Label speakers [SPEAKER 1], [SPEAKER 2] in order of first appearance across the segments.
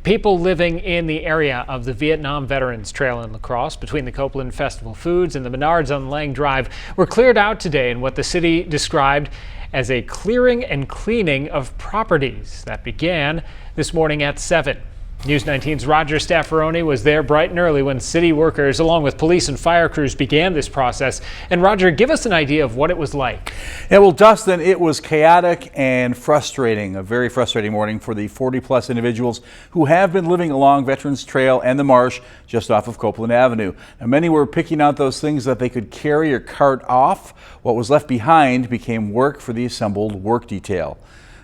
[SPEAKER 1] people living in the area of the Vietnam Veterans Trail in La Crosse between the Copeland Festival Foods and the Menards on Lang Drive were cleared out today in what the city described as a clearing and cleaning of properties that began this morning at 7. News 19's Roger Staffaroni was there bright and early when city workers, along with police and fire crews, began this process. And Roger, give us an idea of what it was like.
[SPEAKER 2] Yeah, well, Dustin, it was chaotic and frustrating. A very frustrating morning for the 40-plus individuals who have been living along Veterans Trail and the marsh just off of Copeland Avenue. Now, many were picking out those things that they could carry or cart off. What was left behind became work for the assembled work detail.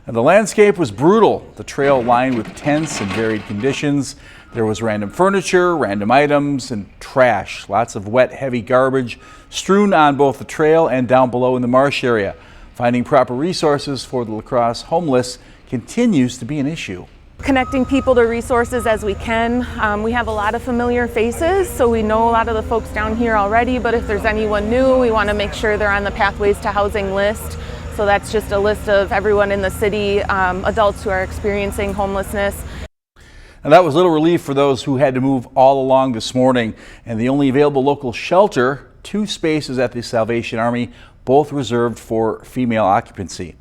[SPEAKER 2] And the landscape was brutal. The trail lined with tents and varied conditions. There was random furniture, random items, and trash. Lots of wet, heavy garbage strewn on both the trail and down below in the marsh area. Finding proper resources for the La Crosse homeless continues to be an issue.
[SPEAKER 3] Connecting people to resources as we can. We have a lot of familiar faces, so we know a lot of the folks down here already, but if there's anyone new, we want to make sure they're on the Pathways to Housing list. So that's just a list of everyone in the city, adults who are experiencing homelessness.
[SPEAKER 2] And that was little relief for those who had to move all along this morning. And the only available local shelter, 2 spaces at the Salvation Army, both reserved for female occupancy.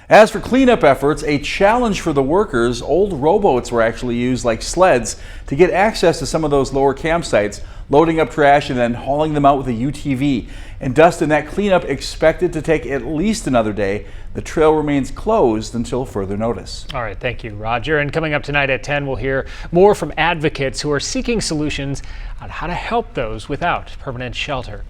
[SPEAKER 2] As for cleanup efforts, a challenge for the workers, old rowboats were actually used like sleds to get access to some of those lower campsites, loading up trash and then hauling them out with a UTV. And Dustin, that cleanup expected to take at least another day. The trail remains closed until further notice.
[SPEAKER 1] All right, thank you, Roger. And coming up tonight at 10, we'll hear more from advocates who are seeking solutions on how to help those without permanent shelter.